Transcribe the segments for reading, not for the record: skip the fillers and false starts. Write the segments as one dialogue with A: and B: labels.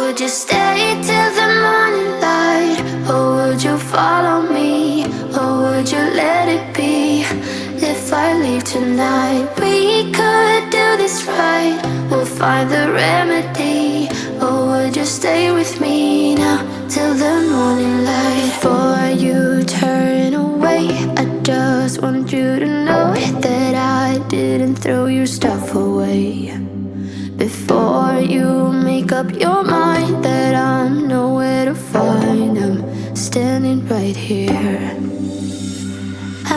A: would you stay till the morning light? Or would you follow me? Or would you let it be? If I leave tonight, we could do this right. We'll find the remedy. Or would you stay with me now till the morning light? Before you turn away, I just want you to know that I didn't throw your stuff away. Before you make up your mind that I'm nowhere to find, I'm standing right here.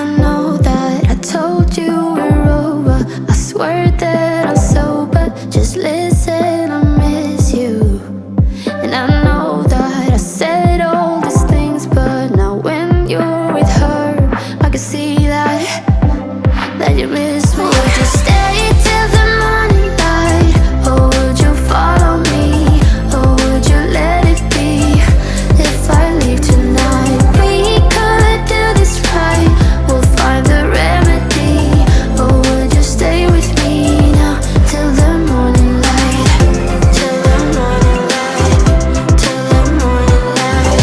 A: I know that I told you we're over. I swear that I'm sober. Just listen, I miss you. And I know that I said all these things, but now when you're with her, I can see that you miss me. Would you stay till the morning light? Or would you follow me? Or would you let it be? If I leave tonight, we could do this right. We'll find the remedy. Or would you stay with me now till the morning light? Till the morning light. Till the morning light.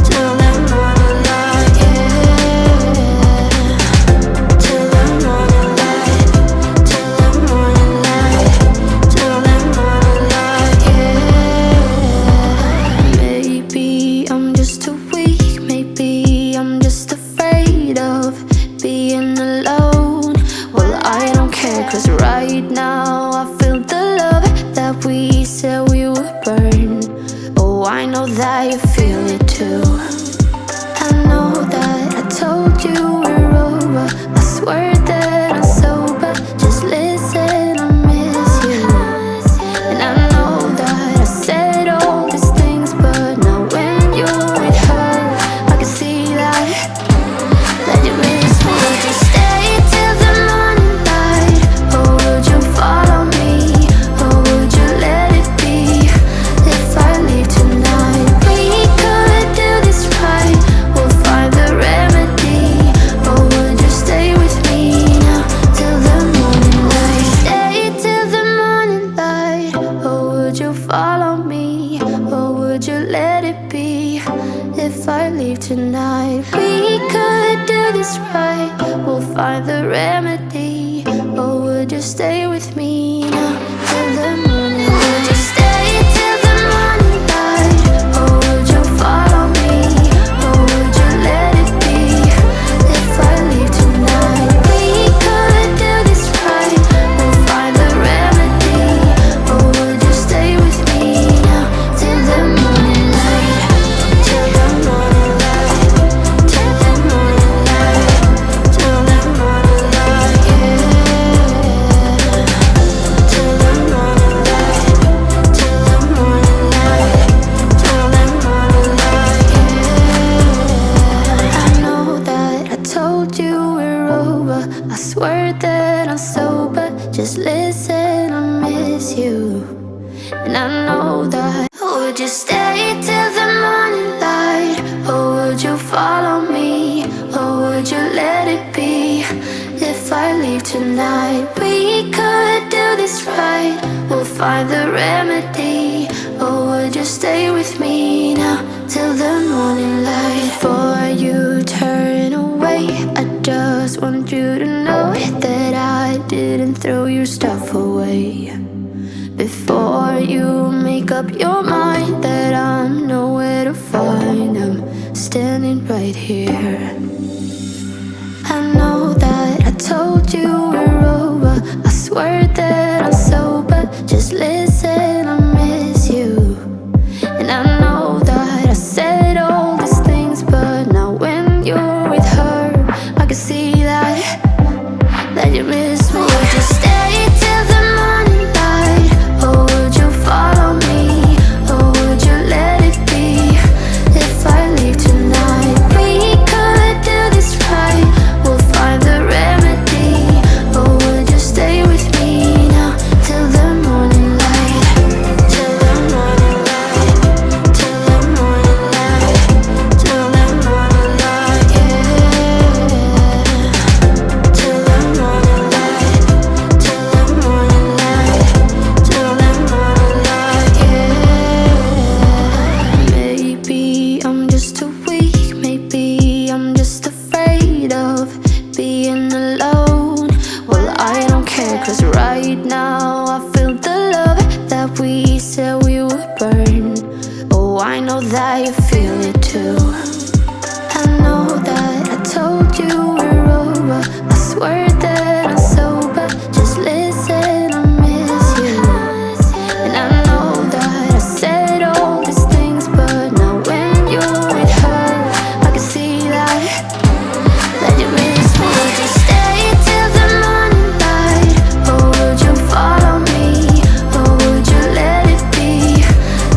A: Till the morning light, yeah. Till the morning light. Till the morning light. Till the morning light, yeah. Maybe I'm just too weak. Maybe I'm just afraid of being alone. Well, I don't care, 'cause right now I feel the love that we said we would burn. Oh, I know that you feel it too. I know that I told you we're over. I swear that I'm sober. Just listen, I miss you. And I know that I said all these things, but now when you're with her, I can see that you miss me. Would you stay till the morning light? Or would you follow me? Or would you let it be? If I leave tonight, we could do this right. We'll find the remedy. Or would you stay with me now till the morning light? Stay till the morning light. Or would you follow me? Or would you let it be? If I leave tonight, we could do this right. We'll find the remedy. Or would you stay with me now till the morning light? Would you stay till the morning light? Or would you follow me? Or would you let it be? If I leave tonight, we could do this right. We'll find the remedy. Or would you stay with me now till the morning light? Till the morning light. Till the morning light. Till the morning light, yeah. Till the morning light. Till the morning light. Till the morning light, yeah. I know that I told you we're over. I swear that I'm sober. Just listen, I miss you. And I know that. Would you stay till the morning light? Or would you follow me? Or would you let it be? If I leave tonight, we could do this right. We'll find the remedy. Or would you stay with me now till the morning light? Before you turn away, I just want you to know that I didn't throw your stuff away. Before you make up your mind that I'm nowhere to find, I'm standing right here. I know that I told you we're over. I swear that I'm sober. Just listen, I miss you. And I know that I said all these things, but now when you're with her, I can see that you miss me. Would you stay till the morning light? Or would you follow me? Or would you let it be? If I leave tonight, we could do this right. We'll find the remedy. Or that you feel it too. I know that I told you we're over. I swear that I'm sober. Just listen, I miss you. And I know that I said all these things, but now when you're with her, I can see that you miss me. Would you stay till the morning light, or would you follow me, or would you let it be?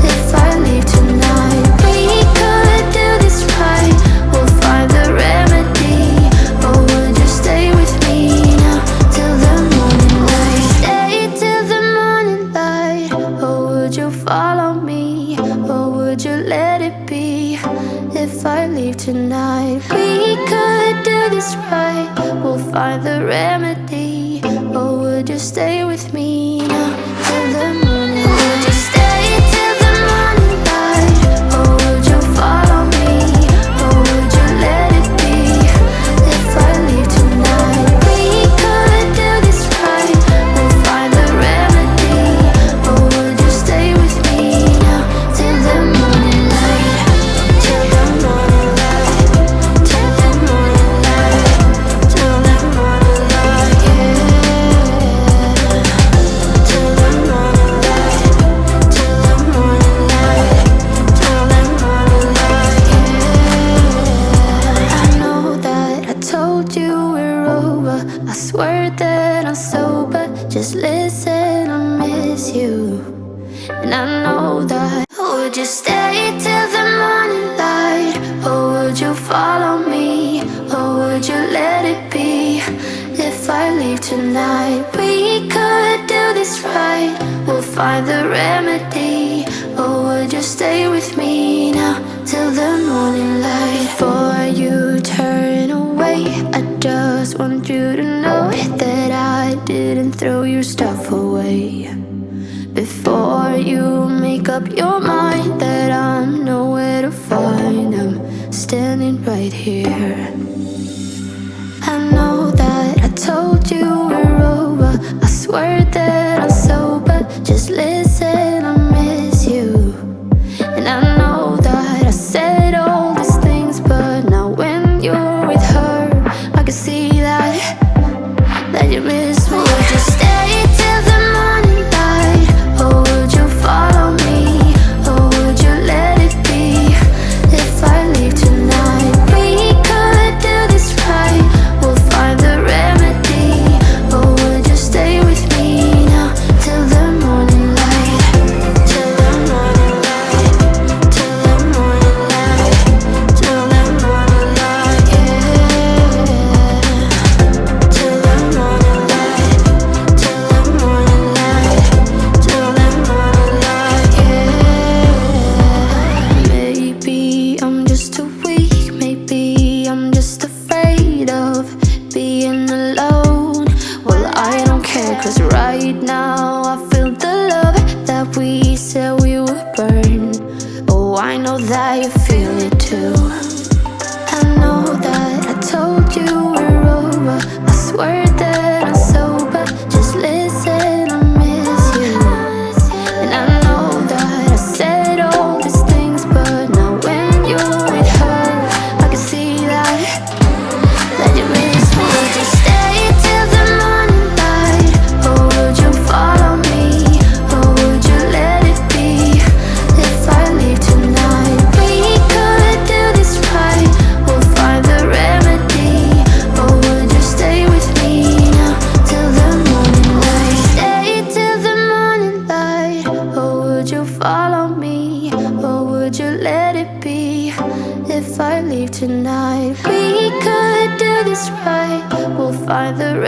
A: If I leave tonight, we could do this right. We'll find the remedy. Or would you stay with me now till the morning light? Stay till the morning light, or would you follow me, or would you let it be? If I leave tonight, we could do this right. We'll find the remedy. Or would you stay with me now till the morning light? Would you stay till the morning light, or would you follow me, or would you let it be? If I leave tonight, we could do this right. We'll find the remedy. Or would you stay with me now till the morning light? Till the morning light. Till the morning light. Till the morning light, yeah. Till the morning light. Till the morning light. Till the morning light, yeah. I know that I told you we're over. I swear that I'm sober. Just listen, I miss you. And I know that. Would you stay till the morning light, or would you follow me, or would you let it be? If I leave tonight, we could do this right. We'll find the remedy. Or would you stay with me now till the morning light? Before you turn away, I just want you to know that I didn't throw your stuff away. Before you make up your mind that I'm nowhere to find, I'm standing right here. I know that I told you we're over. I swear that I'm sober. Just listen, I miss you. And I know that I said all these things, but now when you're with her, I can see that you miss me. Would you stay till the morning light, or would you follow me, or would you let it be? If I leave tonight, we could do this right. We'll find the remedy. Or would you stay with me now till the morning light? Till the morning light. Till the morning light. Till the morning light, yeah. Till the morning light. Till the morning light. Till the morning light, yeah. Maybe I'm just too weak. Maybe I'm just afraid of being alone. Well, I don't care, 'cause right now I feel the love that we said we would burn. Oh, I know that you feel it too. I know that I told you we're over. I swear that I'm sober. Just listen, I miss you. And I know that I said all these things, but now when you're with her, I can see that you miss me. Would you stay till the morning light, or would you follow me, or would you let it be? If I leave tonight, we could do this right. We'll find the remedy. Or would you stay with me now till the morning light? Stay till the morning light, or would you follow me, or would you let it be? If I leave tonight, we could do this right. We'll find the